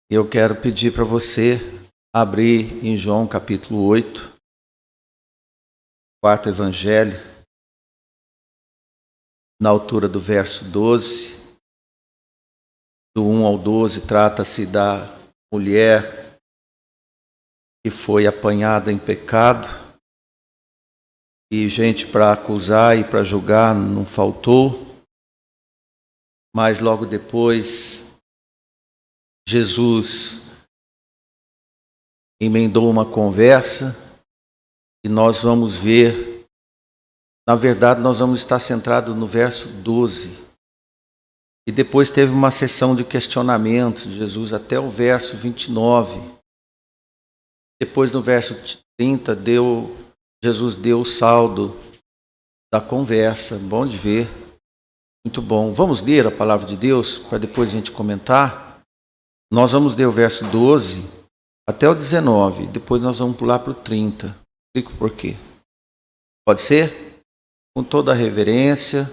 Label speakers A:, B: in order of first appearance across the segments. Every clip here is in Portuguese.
A: Eu quero pedir para você abrir em João capítulo 8, quarto evangelho, na altura do verso 12, do 1 ao 12, trata-se da mulher que foi apanhada em pecado, e gente para acusar e para julgar não faltou, mas logo depois Jesus emendou uma conversa e nós vamos ver, na verdade nós vamos estar centrados no verso 12. E depois teve uma sessão de questionamentos de Jesus até o verso 29. Depois no verso 30 Jesus deu o saldo da conversa, bom de ver, muito bom. Vamos ler a palavra de Deus para depois a gente comentar? Nós vamos ler o verso 12 até o 19, depois nós vamos pular para o 30. Explico por quê. Pode ser? Com toda a reverência,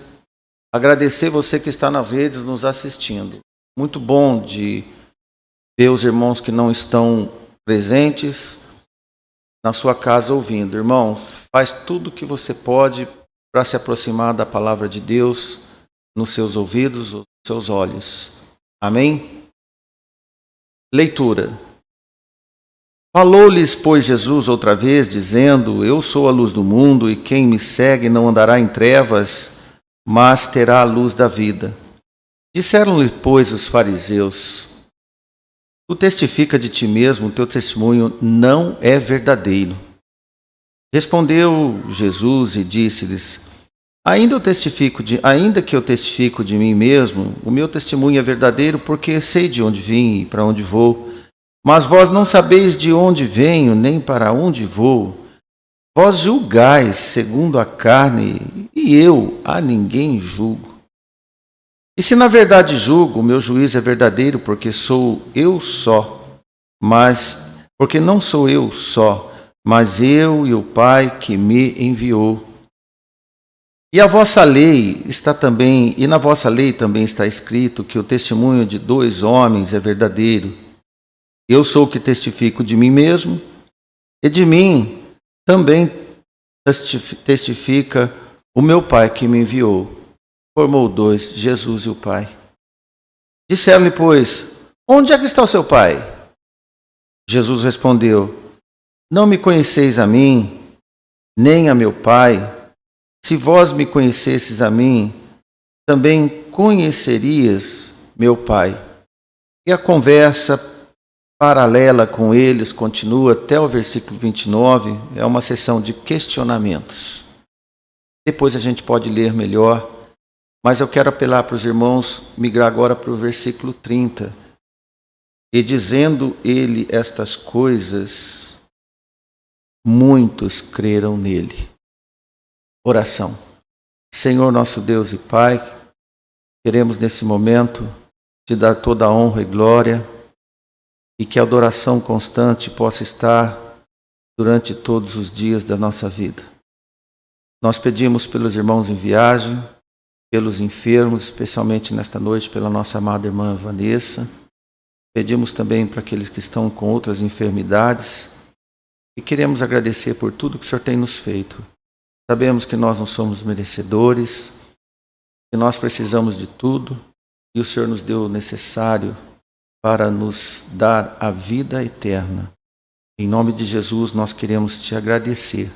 A: agradecer você que está nas redes nos assistindo. Muito bom de ver os irmãos que não estão presentes na sua casa ouvindo. Irmão, faz tudo o que você pode para se aproximar da palavra de Deus nos seus ouvidos, nos seus olhos. Amém? Leitura. Falou-lhes, pois, Jesus outra vez, dizendo: Eu sou a luz do mundo, e quem me segue não andará em trevas, mas terá a luz da vida. Disseram-lhe, pois, os fariseus: Tu testifica de ti mesmo, teu testemunho não é verdadeiro. Respondeu Jesus e disse-lhes: Ainda que eu testifico de mim mesmo, o meu testemunho é verdadeiro, porque sei de onde vim e para onde vou. Mas vós não sabeis de onde venho, nem para onde vou. Vós julgais segundo a carne, e eu a ninguém julgo. E se na verdade julgo, o meu juízo é verdadeiro, porque não sou eu só, mas eu e o Pai que me enviou. E na vossa lei também está escrito que o testemunho de 2 homens é verdadeiro. Eu sou o que testifico de mim mesmo, e de mim também testifica o meu Pai que me enviou. Formou 2, Jesus e o Pai. Disseram-lhe, pois: Onde é que está o seu Pai? Jesus respondeu: Não me conheceis a mim, nem a meu Pai. Se vós me conhecesses a mim, também conhecerias meu Pai. E a conversa paralela com eles continua até o versículo 29, é uma sessão de questionamentos. Depois a gente pode ler melhor, mas eu quero apelar para os irmãos, migrar agora para o versículo 30. E dizendo ele estas coisas, muitos creram nele. Oração. Senhor nosso Deus e Pai, queremos nesse momento te dar toda a honra e glória, e que a adoração constante possa estar durante todos os dias da nossa vida. Nós pedimos pelos irmãos em viagem, pelos enfermos, especialmente nesta noite pela nossa amada irmã Vanessa. Pedimos também para aqueles que estão com outras enfermidades, e queremos agradecer por tudo que o Senhor tem nos feito. Sabemos que nós não somos merecedores, que nós precisamos de tudo, e o Senhor nos deu o necessário para nos dar a vida eterna. Em nome de Jesus, nós queremos te agradecer.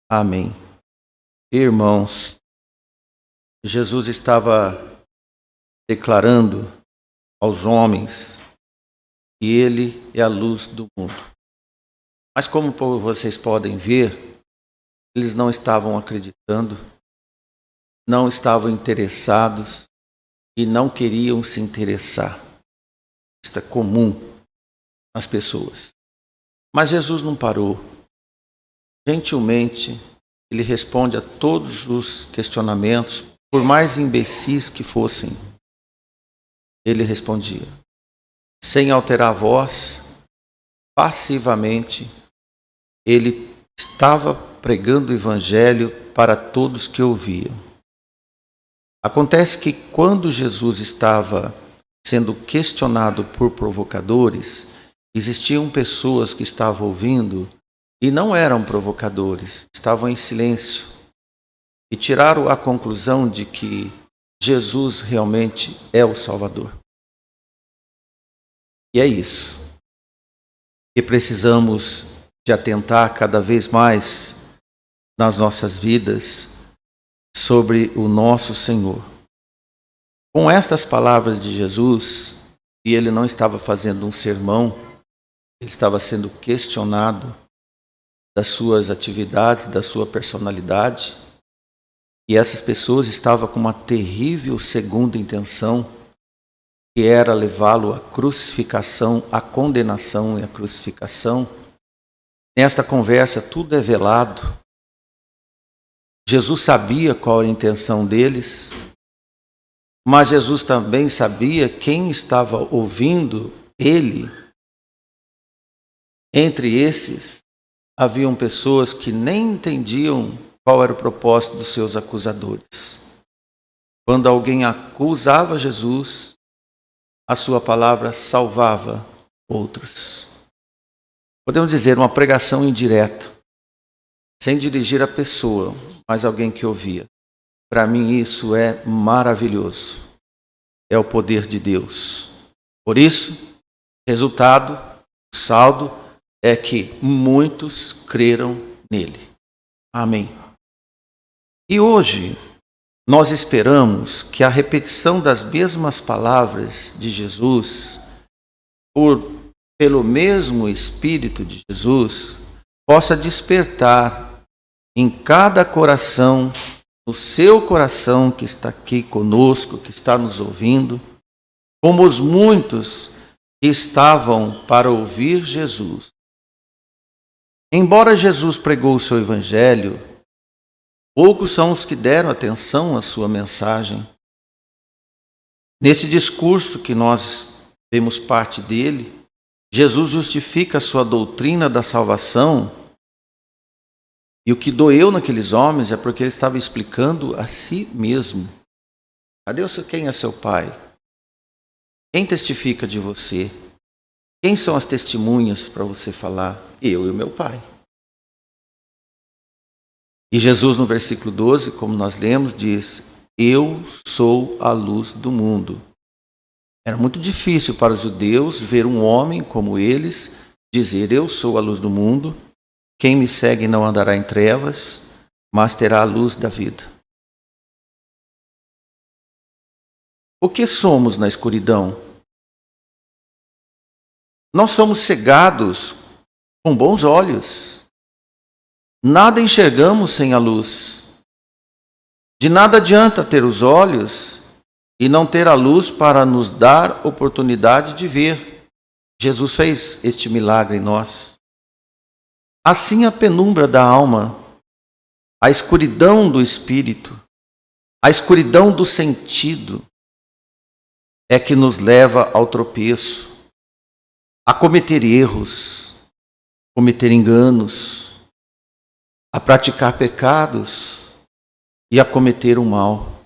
A: Amém. Irmãos, Jesus estava declarando aos homens que Ele é a luz do mundo. Mas como vocês podem ver, eles não estavam acreditando, não estavam interessados e não queriam se interessar. Isso é comum nas pessoas. Mas Jesus não parou. Gentilmente, Ele responde a todos os questionamentos, por mais imbecis que fossem. Ele respondia, sem alterar a voz, passivamente. Ele estava pregando o evangelho para todos que ouviam. Acontece que quando Jesus estava sendo questionado por provocadores, existiam pessoas que estavam ouvindo e não eram provocadores, estavam em silêncio e tiraram a conclusão de que Jesus realmente é o Salvador. E é isso. E precisamos de atentar cada vez mais nas nossas vidas sobre o nosso Senhor. Com estas palavras de Jesus, e ele não estava fazendo um sermão, ele estava sendo questionado das suas atividades, da sua personalidade, e essas pessoas estavam com uma terrível segunda intenção, que era levá-lo à crucificação, à condenação e à crucificação. Nesta conversa tudo é velado. Jesus sabia qual era a intenção deles, mas Jesus também sabia quem estava ouvindo ele. Entre esses, haviam pessoas que nem entendiam qual era o propósito dos seus acusadores. Quando alguém acusava Jesus, a sua palavra salvava outros. Podemos dizer uma pregação indireta, sem dirigir a pessoa, mas alguém que ouvia. Para mim isso é maravilhoso. É o poder de Deus. Por isso, resultado, saldo, é que muitos creram nele. Amém. E hoje, nós esperamos que a repetição das mesmas palavras de Jesus, pelo mesmo Espírito de Jesus, possa despertar em cada coração, no seu coração que está aqui conosco, que está nos ouvindo, como os muitos que estavam para ouvir Jesus. Embora Jesus pregou o seu evangelho, poucos são os que deram atenção à sua mensagem. Nesse discurso que nós vemos parte dele, Jesus justifica a sua doutrina da salvação. E o que doeu naqueles homens é porque ele estava explicando a si mesmo. Quem é seu pai? Quem testifica de você? Quem são as testemunhas para você falar? Eu e o meu pai. E Jesus, no versículo 12, como nós lemos, diz: eu sou a luz do mundo. Era muito difícil para os judeus ver um homem como eles dizer: eu sou a luz do mundo. Quem me segue não andará em trevas, mas terá a luz da vida. O que somos na escuridão? Nós somos cegados com bons olhos. Nada enxergamos sem a luz. De nada adianta ter os olhos e não ter a luz para nos dar oportunidade de ver. Jesus fez este milagre em nós. Assim a penumbra da alma, a escuridão do espírito, a escuridão do sentido é que nos leva ao tropeço, a cometer erros, cometer enganos, a praticar pecados e a cometer o mal.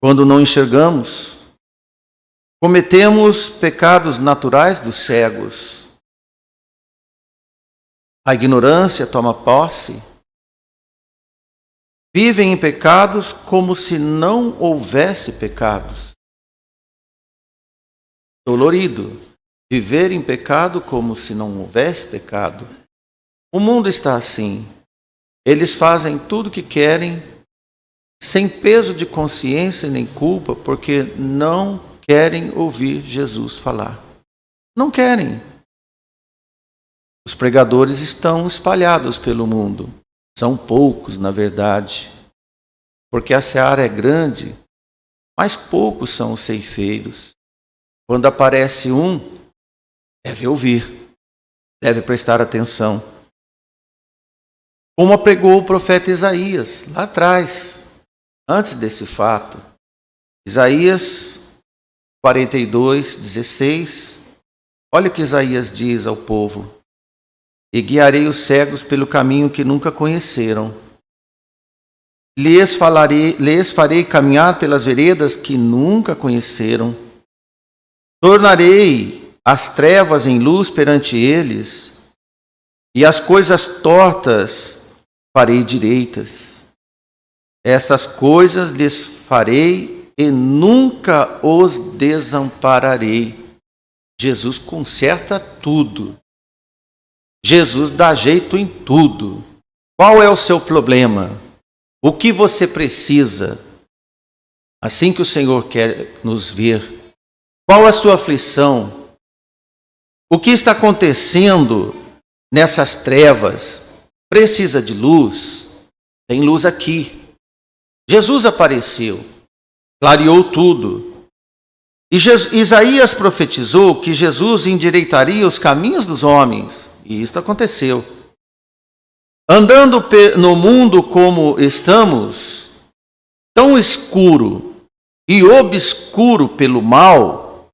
A: Quando não enxergamos, cometemos pecados naturais dos cegos. A ignorância toma posse. Vivem em pecados como se não houvesse pecados. Dolorido. Viver em pecado como se não houvesse pecado. O mundo está assim. Eles fazem tudo o que querem, sem peso de consciência nem culpa, porque não querem ouvir Jesus falar. Não querem. Os pregadores estão espalhados pelo mundo. São poucos, na verdade, porque a seara é grande, mas poucos são os ceifeiros. Quando aparece um, deve ouvir, deve prestar atenção. Como pregou o profeta Isaías, lá atrás, antes desse fato. Isaías 42, 16. Olha o que Isaías diz ao povo: e guiarei os cegos pelo caminho que nunca conheceram. Lhes farei caminhar pelas veredas que nunca conheceram. tornarei as trevas em luz perante eles, e as coisas tortas farei direitas. Essas coisas lhes farei e nunca os desampararei. Jesus conserta tudo. Jesus dá jeito em tudo. Qual é o seu problema? O que você precisa? Assim que o Senhor quer nos ver. Qual a sua aflição? O que está acontecendo nessas trevas? Precisa de luz? Tem luz aqui. Jesus apareceu, clareou tudo. E Isaías profetizou que Jesus endireitaria os caminhos dos homens. E isto aconteceu. Andando no mundo como estamos, tão escuro e obscuro pelo mal,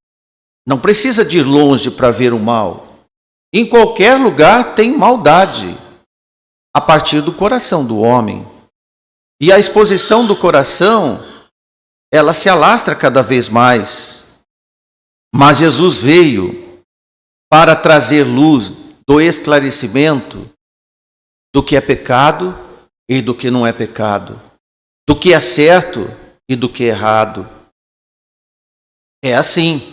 A: não precisa de ir longe para ver o mal. Em qualquer lugar tem maldade, a partir do coração do homem. E a exposição do coração, ela se alastra cada vez mais. Mas Jesus veio para trazer luz do esclarecimento do que é pecado e do que não é pecado, do que é certo e do que é errado. É assim.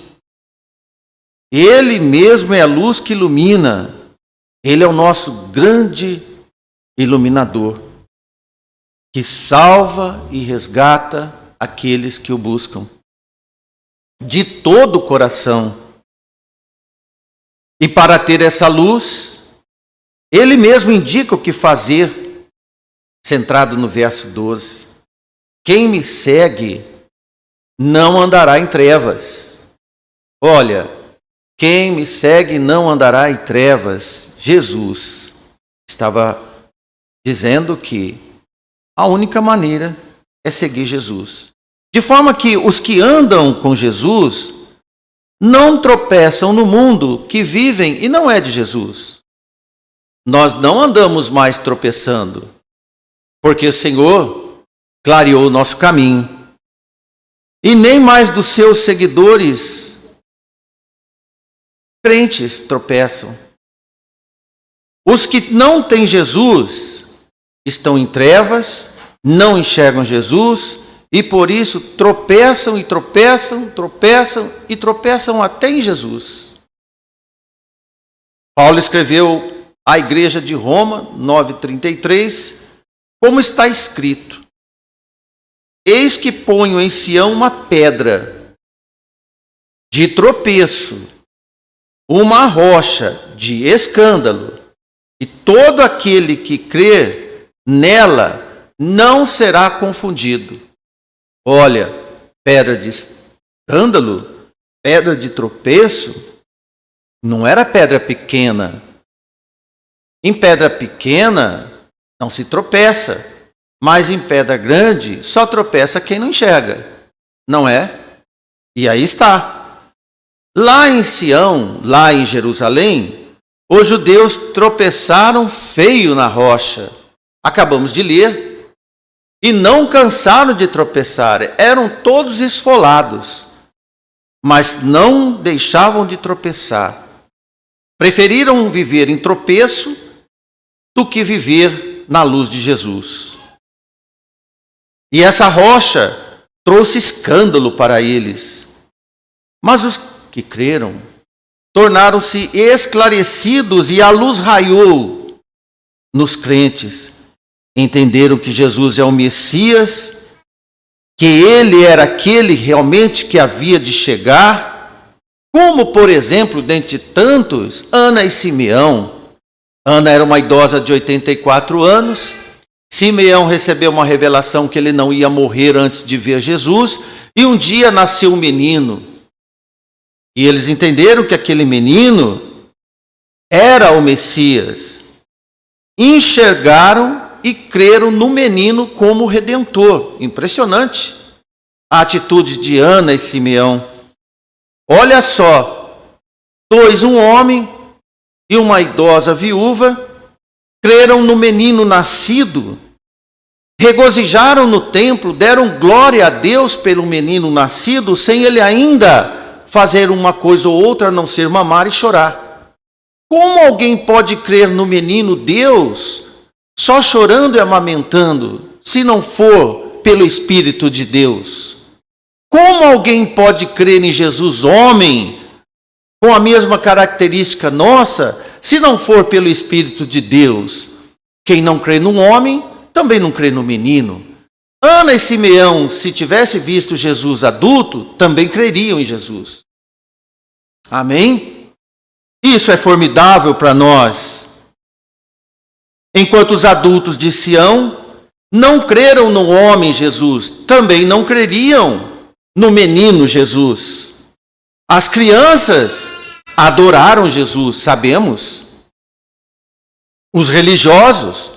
A: Ele mesmo é a luz que ilumina. Ele é o nosso grande iluminador, que salva e resgata aqueles que o buscam de todo o coração. E para ter essa luz, ele mesmo indica o que fazer, centrado no verso 12. Quem me segue não andará em trevas. Olha, quem me segue não andará em trevas. Jesus estava dizendo que a única maneira é seguir Jesus. De forma que os que andam com Jesus não tropeçam no mundo que vivem e não é de Jesus. Nós não andamos mais tropeçando, porque o Senhor clareou o nosso caminho. E nem mais dos seus seguidores crentes tropeçam. Os que não têm Jesus estão em trevas, não enxergam Jesus, e por isso tropeçam e tropeçam, tropeçam e tropeçam até em Jesus. Paulo escreveu à igreja de Roma, 9:33, como está escrito: eis que ponho em Sião uma pedra de tropeço, uma rocha de escândalo, e todo aquele que crer nela não será confundido. Olha, pedra de escândalo, pedra de tropeço, não era pedra pequena. Em pedra pequena não se tropeça, mas em pedra grande só tropeça quem não enxerga, não é? E aí está. Lá em Sião, lá em Jerusalém, os judeus tropeçaram feio na rocha. Acabamos de ler. E não cansaram de tropeçar, eram todos esfolados, mas não deixavam de tropeçar. Preferiram viver em tropeço do que viver na luz de Jesus. E essa rocha trouxe escândalo para eles. Mas os que creram tornaram-se esclarecidos e a luz raiou nos crentes. Entenderam que Jesus é o Messias, que ele era aquele realmente que havia de chegar, como, por exemplo, dentre tantos, Ana e Simeão. Ana era uma idosa de 84 anos, Simeão recebeu uma revelação que ele não ia morrer antes de ver Jesus, e um dia nasceu um menino. E eles entenderam que aquele menino era o Messias. Enxergaram e creram no menino como redentor. Impressionante a atitude de Ana e Simeão. Olha só, dois, um homem e uma idosa viúva, creram no menino nascido, regozijaram no templo, deram glória a Deus pelo menino nascido, sem ele ainda fazer uma coisa ou outra a não ser mamar e chorar. Como alguém pode crer no menino Deus só chorando e amamentando, se não for pelo Espírito de Deus? Como alguém pode crer em Jesus homem, com a mesma característica nossa, se não for pelo Espírito de Deus? Quem não crê num homem, também não crê no menino. Ana e Simeão, se tivesse visto Jesus adulto, também creriam em Jesus. Amém? Isso é formidável para nós. Enquanto os adultos de Sião não creram no homem Jesus, também não creriam no menino Jesus. As crianças adoraram Jesus, sabemos. Os religiosos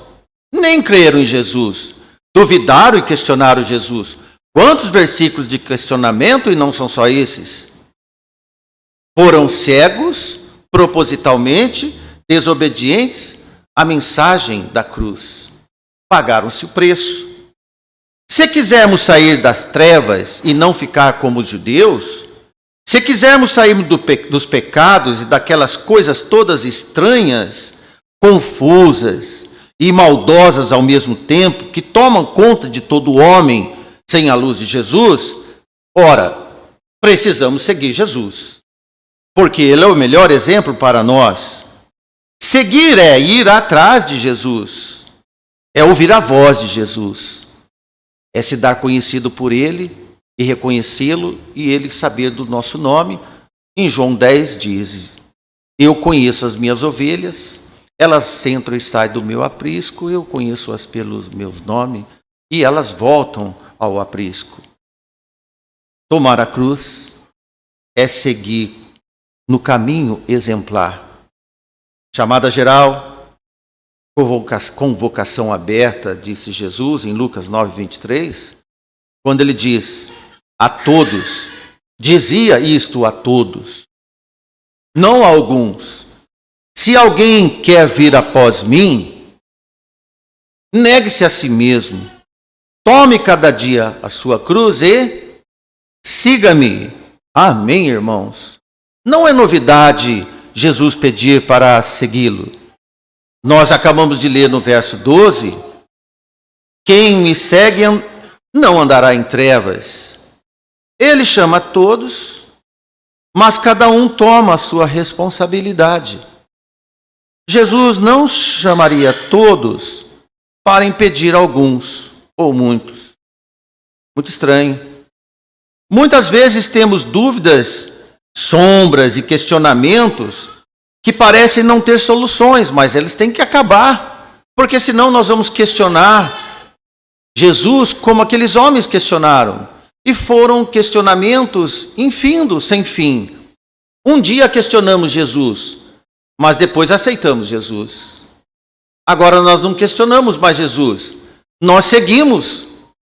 A: nem creram em Jesus, duvidaram e questionaram Jesus. Quantos versículos de questionamento, e não são só esses? Foram cegos, propositalmente, desobedientes à mensagem da cruz. Pagaram-se o preço. Se quisermos sair das trevas e não ficar como os judeus, se quisermos sair dos pecados e daquelas coisas todas estranhas, confusas e maldosas ao mesmo tempo, que tomam conta de todo homem sem a luz de Jesus, ora, precisamos seguir Jesus, porque Ele é o melhor exemplo para nós. Seguir é ir atrás de Jesus, é ouvir a voz de Jesus, é se dar conhecido por Ele e reconhecê-lo e Ele saber do nosso nome. Em João 10 diz: eu conheço as minhas ovelhas, elas entram e saem do meu aprisco, eu conheço-as pelo meu nome e elas voltam ao aprisco. Tomar a cruz é seguir no caminho exemplar. Chamada geral, convocação aberta, disse Jesus em Lucas 9:23, quando ele diz a todos, dizia isto a todos, não a alguns. Se alguém quer vir após mim, negue-se a si mesmo, tome cada dia a sua cruz e siga-me. Amém, irmãos? Não é novidade Jesus pedir para segui-lo. Nós acabamos de ler no verso 12, quem me segue não andará em trevas. Ele chama a todos, mas cada um toma a sua responsabilidade. Jesus não chamaria todos para impedir alguns ou muitos. Muito estranho. Muitas vezes temos dúvidas, sombras e questionamentos que parecem não ter soluções, mas eles têm que acabar, porque senão nós vamos questionar Jesus como aqueles homens questionaram. E foram questionamentos infindos, sem fim. Um dia questionamos Jesus, mas depois aceitamos Jesus. Agora nós não questionamos mais Jesus, nós seguimos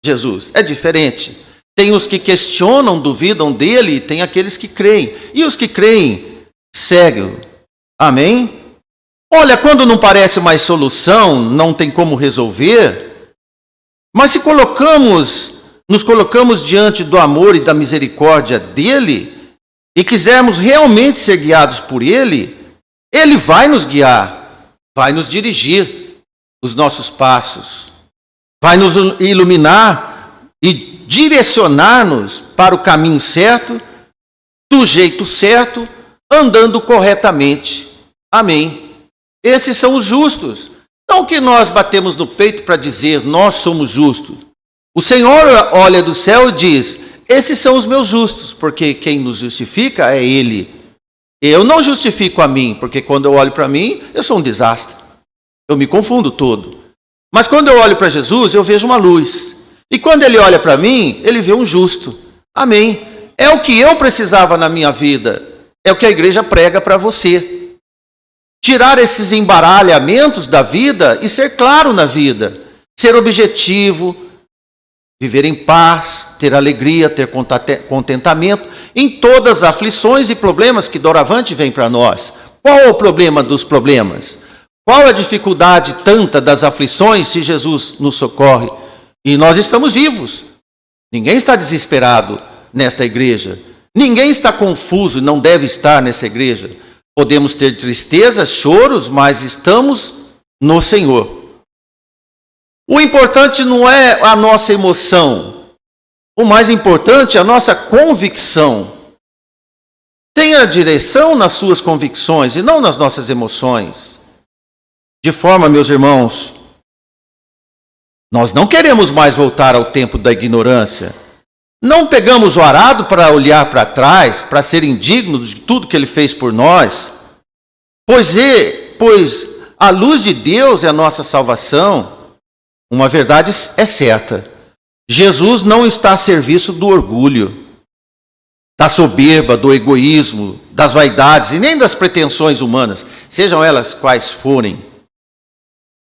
A: Jesus. É diferente. Tem os que questionam, duvidam dele, tem aqueles que creem. E os que creem, seguem. Amém? Olha, quando não parece mais solução, não tem como resolver, mas se nos colocamos diante do amor e da misericórdia dele, e quisermos realmente ser guiados por ele, ele vai nos guiar, vai nos dirigir os nossos passos, vai nos iluminar e direcionar-nos para o caminho certo, do jeito certo, andando corretamente. Amém. Esses são os justos. Não que nós batemos no peito para dizer, nós somos justos. O Senhor olha do céu e diz, esses são os meus justos, porque quem nos justifica é Ele. Eu não justifico a mim, porque quando eu olho para mim, eu sou um desastre. Eu me confundo todo. Mas quando eu olho para Jesus, eu vejo uma luz. E quando Ele olha para mim, Ele vê um justo. Amém. É o que eu precisava na minha vida. É o que a igreja prega para você. Tirar esses embaralhamentos da vida e ser claro na vida. Ser objetivo, viver em paz, ter alegria, ter contentamento em todas as aflições e problemas que doravante vêm para nós. Qual é o problema dos problemas? Qual é a dificuldade tanta das aflições se Jesus nos socorre? E nós estamos vivos. Ninguém está desesperado nesta igreja. Ninguém está confuso e não deve estar nessa igreja. Podemos ter tristezas, choros, mas estamos no Senhor. O importante não é a nossa emoção. O mais importante é a nossa convicção. Tenha direção nas suas convicções e não nas nossas emoções. De forma, meus irmãos, nós não queremos mais voltar ao tempo da ignorância. Não pegamos o arado para olhar para trás, para ser indigno de tudo que Ele fez por nós. Pois a luz de Deus é a nossa salvação. Uma verdade é certa. Jesus não está a serviço do orgulho, da soberba, do egoísmo, das vaidades e nem das pretensões humanas, sejam elas quais forem.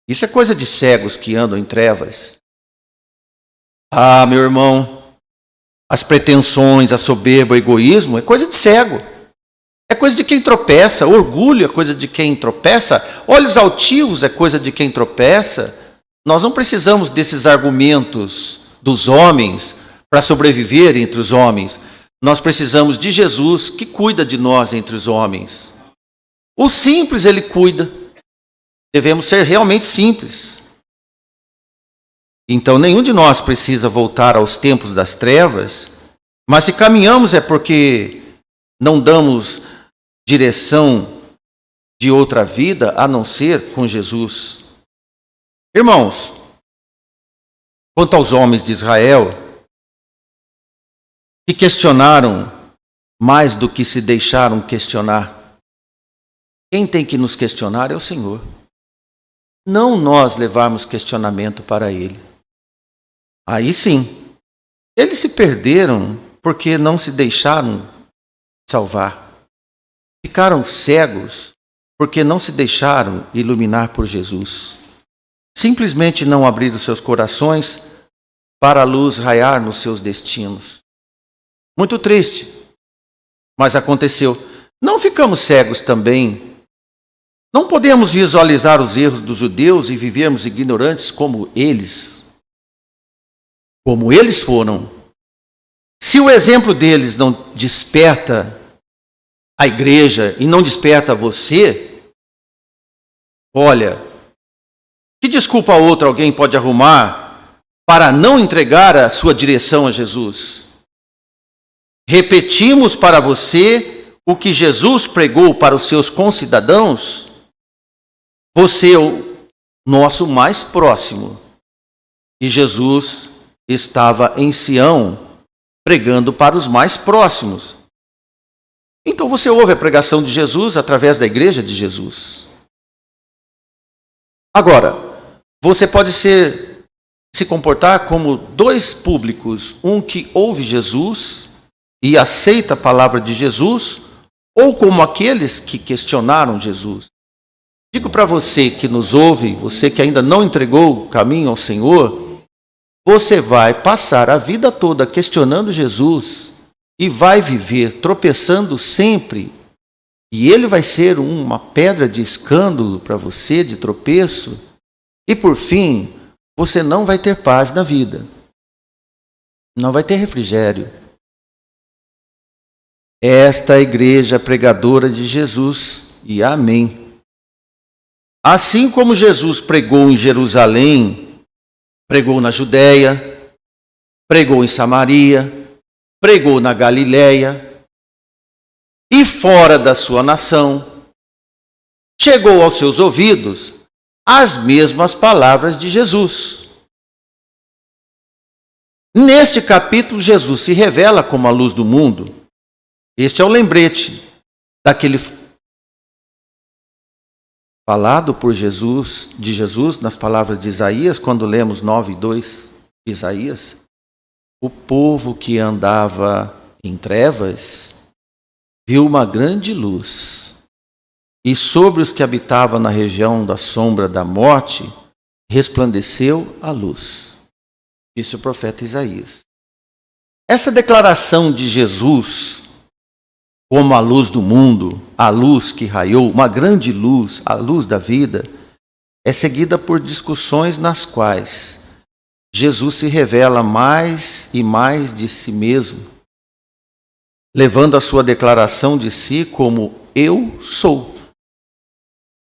A: Isso é coisa de cegos que andam em trevas. Ah, meu irmão, as pretensões, a soberba, o egoísmo é coisa de cego. É coisa de quem tropeça. O orgulho é coisa de quem tropeça. Olhos altivos é coisa de quem tropeça. Nós não precisamos desses argumentos dos homens para sobreviver entre os homens. Nós precisamos de Jesus que cuida de nós entre os homens. O simples Ele cuida. Devemos ser realmente simples. Então, nenhum de nós precisa voltar aos tempos das trevas, mas se caminhamos é porque não damos direção de outra vida a não ser com Jesus. Irmãos, quanto aos homens de Israel, que questionaram mais do que se deixaram questionar, quem tem que nos questionar é o Senhor. Não nós levarmos questionamento para Ele. Aí sim, eles se perderam porque não se deixaram salvar. Ficaram cegos porque não se deixaram iluminar por Jesus. Simplesmente não abriram seus corações para a luz raiar nos seus destinos. Muito triste, mas aconteceu. Não ficamos cegos também. Não podemos visualizar os erros dos judeus e vivermos ignorantes como eles foram. Se o exemplo deles não desperta a igreja e não desperta você, olha, que desculpa outra alguém pode arrumar para não entregar a sua direção a Jesus? Repetimos para você o que Jesus pregou para os seus concidadãos? Você é o nosso mais próximo. E Jesus estava em Sião, pregando para os mais próximos. Então você ouve a pregação de Jesus através da igreja de Jesus. Agora, você pode se comportar como dois públicos, um que ouve Jesus e aceita a palavra de Jesus, ou como aqueles que questionaram Jesus. Digo para você que nos ouve, você que ainda não entregou o caminho ao Senhor, você vai passar a vida toda questionando Jesus e vai viver tropeçando sempre. E ele vai ser uma pedra de escândalo para você, de tropeço. E por fim, você não vai ter paz na vida. Não vai ter refrigério. Esta é a igreja pregadora de Jesus. E amém. Assim como Jesus pregou em Jerusalém, pregou na Judéia, pregou em Samaria, pregou na Galiléia e fora da sua nação, chegou aos seus ouvidos as mesmas palavras de Jesus. Neste capítulo, Jesus se revela como a luz do mundo. Este é o lembrete daquele falado por Jesus, de Jesus, nas palavras de Isaías, quando lemos 9:2, Isaías. O povo que andava em trevas viu uma grande luz, e sobre os que habitavam na região da sombra da morte, resplandeceu a luz. Disse o profeta Isaías. Essa declaração de Jesus como a luz do mundo, a luz que raiou, uma grande luz, a luz da vida, é seguida por discussões nas quais Jesus se revela mais e mais de si mesmo, levando a sua declaração de si como eu sou.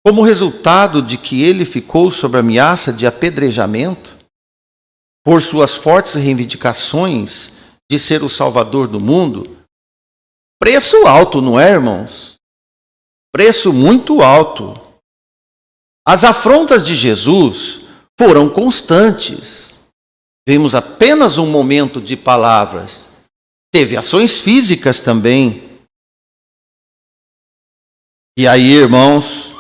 A: Como resultado de que ele ficou sob ameaça de apedrejamento, por suas fortes reivindicações de ser o Salvador do mundo, preço alto, não é, irmãos? Preço muito alto. As afrontas de Jesus foram constantes. Vimos apenas um momento de palavras. Teve ações físicas também. E aí, irmãos,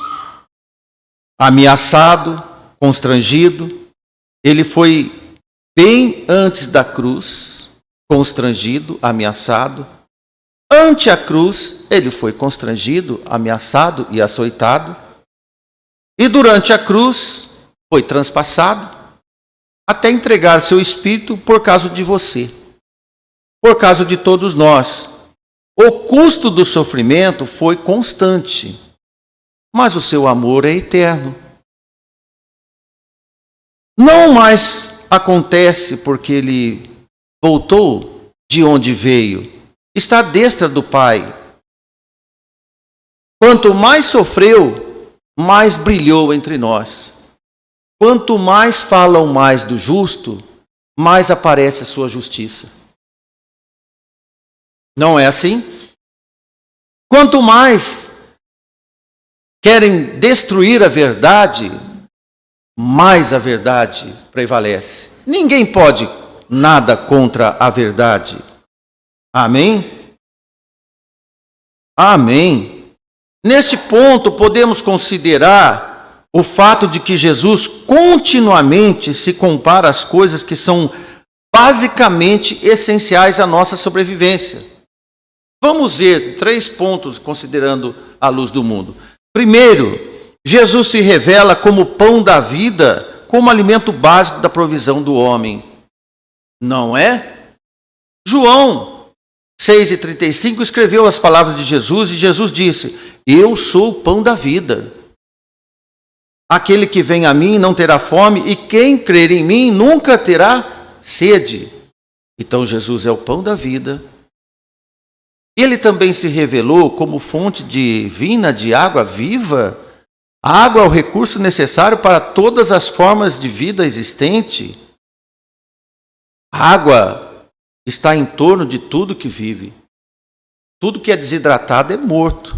A: ameaçado, constrangido, ele foi bem antes da cruz, constrangido, ameaçado. Ante a cruz, ele foi constrangido, ameaçado e açoitado. E durante a cruz, foi transpassado, até entregar seu espírito por causa de você, por causa de todos nós. O custo do sofrimento foi constante, mas o seu amor é eterno. Não mais acontece porque ele voltou de onde veio. Está à destra do Pai. Quanto mais sofreu, mais brilhou entre nós. Quanto mais falam mais do justo, mais aparece a sua justiça. Não é assim? Quanto mais querem destruir a verdade, mais a verdade prevalece. Ninguém pode nada contra a verdade. Amém? Amém. Neste ponto, podemos considerar o fato de que Jesus continuamente se compara às coisas que são basicamente essenciais à nossa sobrevivência. Vamos ver 3 pontos considerando a luz do mundo. Primeiro, Jesus se revela como pão da vida, como alimento básico da provisão do homem. Não é? João 6,35 escreveu as palavras de Jesus e Jesus disse: eu sou o pão da vida. Aquele que vem a mim não terá fome e quem crer em mim nunca terá sede. Então Jesus é o pão da vida. Ele também se revelou como fonte divina de água viva. A água é o recurso necessário para todas as formas de vida existente. A água está em torno de tudo que vive. Tudo que é desidratado é morto.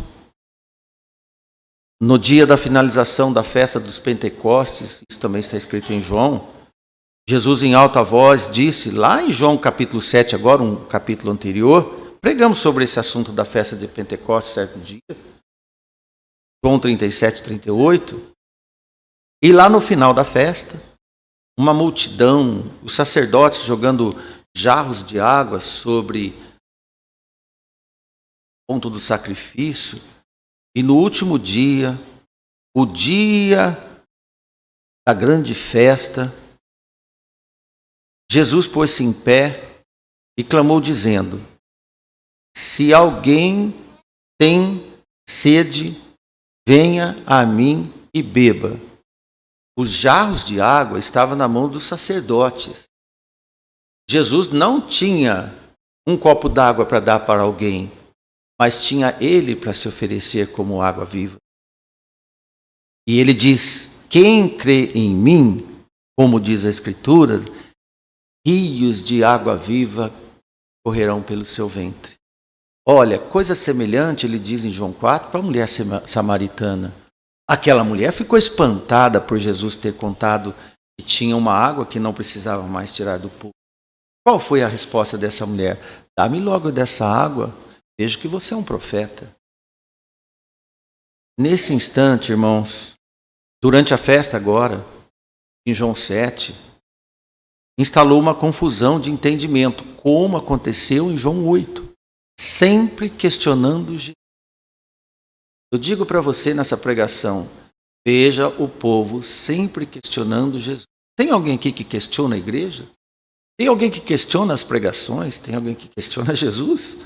A: No dia da finalização da festa dos Pentecostes, isso também está escrito em João, Jesus em alta voz disse, lá em João capítulo 7, agora um capítulo anterior, pregamos sobre esse assunto da festa de Pentecostes certo dia, João 37, 38, e lá no final da festa, uma multidão, os sacerdotes jogando jarros de água sobre o ponto do sacrifício, e no último dia, o dia da grande festa, Jesus pôs-se em pé e clamou dizendo, se alguém tem sede, venha a mim e beba. Os jarros de água estavam na mão dos sacerdotes. Jesus não tinha um copo d'água para dar para alguém, mas tinha ele para se oferecer como água viva. E ele diz, quem crê em mim, como diz a Escritura, rios de água viva correrão pelo seu ventre. Olha, coisa semelhante, ele diz em João 4, para a mulher samaritana. Aquela mulher ficou espantada por Jesus ter contado que tinha uma água que não precisava mais tirar do poço. Qual foi a resposta dessa mulher? Dá-me logo dessa água, vejo que você é um profeta. Nesse instante, irmãos, durante a festa agora, em João 7, instalou uma confusão de entendimento, como aconteceu em João 8, sempre questionando Jesus. Eu digo para você nessa pregação, veja o povo sempre questionando Jesus. Tem alguém aqui que questiona a igreja? Tem alguém que questiona as pregações? Tem alguém que questiona Jesus?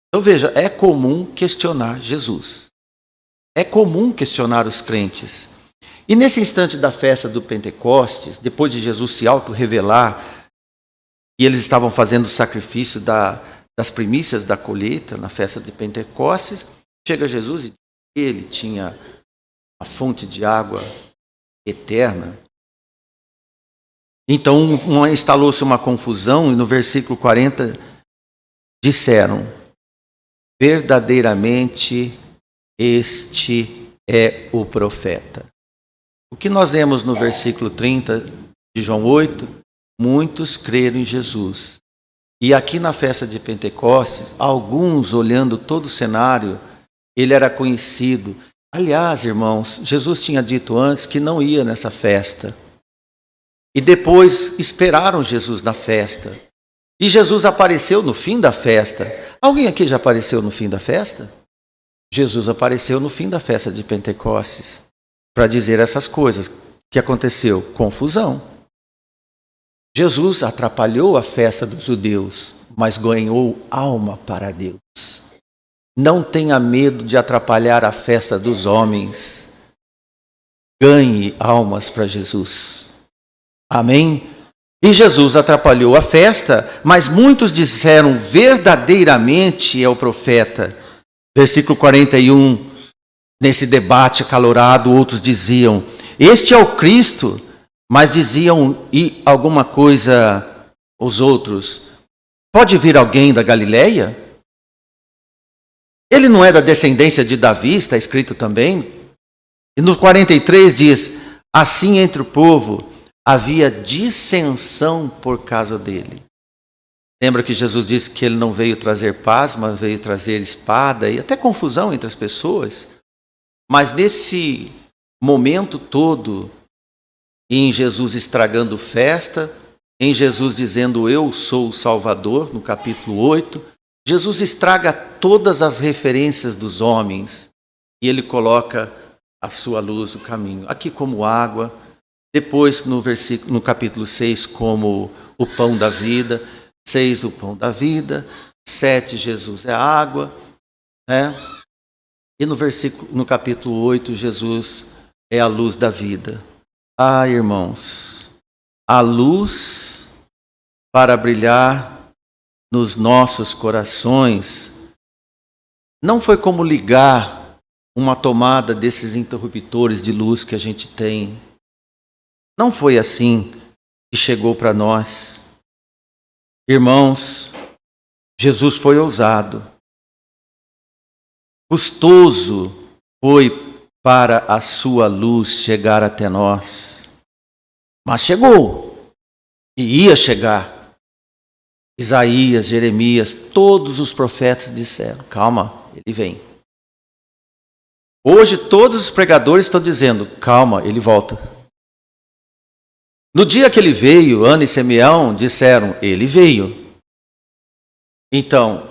A: Então veja, é comum questionar Jesus. É comum questionar os crentes. E nesse instante da festa do Pentecostes, depois de Jesus se auto-revelar, e eles estavam fazendo o sacrifício da das primícias da colheita, na festa de Pentecostes, chega Jesus e ele tinha a fonte de água eterna. Então instalou-se uma confusão e no versículo 40 disseram: verdadeiramente este é o profeta. O que nós lemos no versículo 30 de João 8, muitos creram em Jesus. E aqui na festa de Pentecostes, alguns, olhando todo o cenário, ele era conhecido. Aliás, irmãos, Jesus tinha dito antes que não ia nessa festa. E depois esperaram Jesus na festa. E Jesus apareceu no fim da festa. Alguém aqui já apareceu no fim da festa? Jesus apareceu no fim da festa de Pentecostes para dizer essas coisas. O que aconteceu? Confusão. Jesus atrapalhou a festa dos judeus, mas ganhou alma para Deus. Não tenha medo de atrapalhar a festa dos homens. Ganhe almas para Jesus. Amém? E Jesus atrapalhou a festa, mas muitos disseram verdadeiramente é o profeta. Versículo 41, nesse debate acalorado, outros diziam, este é o Cristo, mas diziam e alguma coisa os outros, pode vir alguém da Galileia? Ele não é da descendência de Davi, está escrito também. E no 43 diz, assim entre o povo havia dissensão por causa dele. Lembra que Jesus disse que ele não veio trazer paz, mas veio trazer espada e até confusão entre as pessoas? Mas nesse momento todo, em Jesus estragando festa, em Jesus dizendo eu sou o Salvador, no capítulo 8, Jesus estraga todas as referências dos homens e ele coloca a sua luz, o caminho. Aqui como água, depois no capítulo 6 como o pão da vida, 6 o pão da vida, 7 Jesus é a água, né? E no capítulo 8 Jesus é a luz da vida. Ah, irmãos, a luz para brilhar nos nossos corações não foi como ligar uma tomada desses interruptores de luz que a gente tem. Não foi assim que chegou para nós. Irmãos, Jesus foi ousado. Custoso foi para a sua luz chegar até nós. Mas chegou. E ia chegar. Isaías, Jeremias, todos os profetas disseram, calma, ele vem. Hoje todos os pregadores estão dizendo, calma, ele volta. No dia que ele veio, Ana e Simeão disseram, ele veio. Então,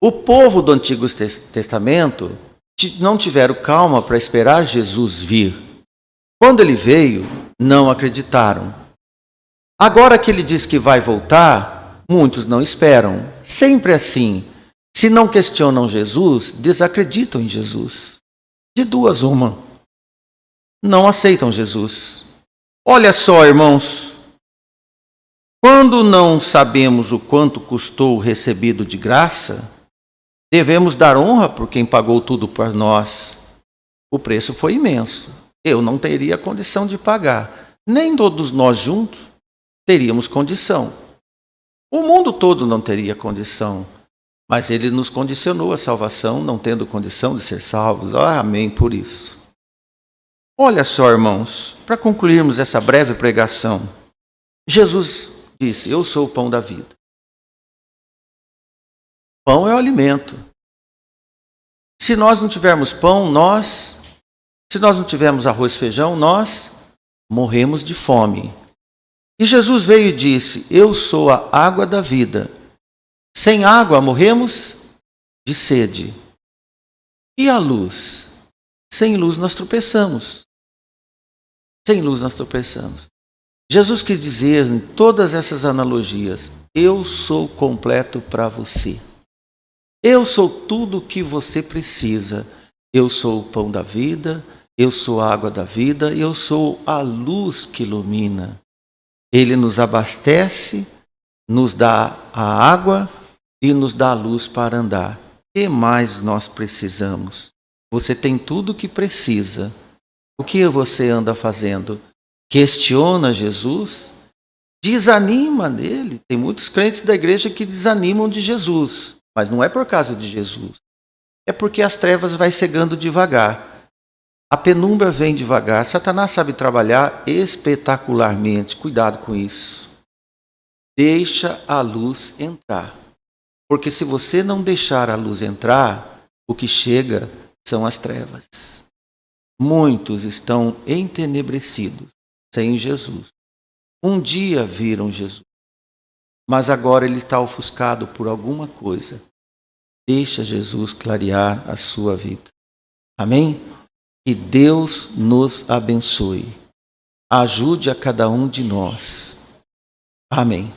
A: o povo do Antigo Testamento não tiveram calma para esperar Jesus vir. Quando ele veio, não acreditaram. Agora que ele diz que vai voltar, muitos não esperam. Sempre assim. Se não questionam Jesus, desacreditam em Jesus. De duas, uma. Não aceitam Jesus. Olha só, irmãos. Quando não sabemos o quanto custou o recebido de graça, devemos dar honra por quem pagou tudo por nós. O preço foi imenso. Eu não teria condição de pagar. Nem todos nós juntos teríamos condição. O mundo todo não teria condição. Mas ele nos condicionou à salvação, não tendo condição de ser salvos. Amém por isso. Olha só, irmãos, para concluirmos essa breve pregação, Jesus disse, eu sou o pão da vida. Pão é o alimento. Se nós não tivermos pão, se nós não tivermos arroz e feijão, nós morremos de fome. E Jesus veio e disse, eu sou a água da vida. Sem água morremos de sede. E a luz? Sem luz nós tropeçamos. Sem luz nós tropeçamos. Jesus quis dizer em todas essas analogias, eu sou completo para você. Eu sou tudo o que você precisa. Eu sou o pão da vida, eu sou a água da vida, eu sou a luz que ilumina. Ele nos abastece, nos dá a água e nos dá luz para andar. O que mais nós precisamos? Você tem tudo o que precisa. O que você anda fazendo? Questiona Jesus? Desanima nele? Tem muitos crentes da igreja que desanimam de Jesus, mas não é por causa de Jesus. É porque as trevas vai cegando devagar. A penumbra vem devagar. Satanás sabe trabalhar espetacularmente. Cuidado com isso. Deixa a luz entrar. Porque se você não deixar a luz entrar, o que chega são as trevas. Muitos estão entenebrecidos, sem Jesus. Um dia viram Jesus, mas agora ele está ofuscado por alguma coisa. Deixa Jesus clarear a sua vida. Amém? Que Deus nos abençoe. Ajude a cada um de nós. Amém.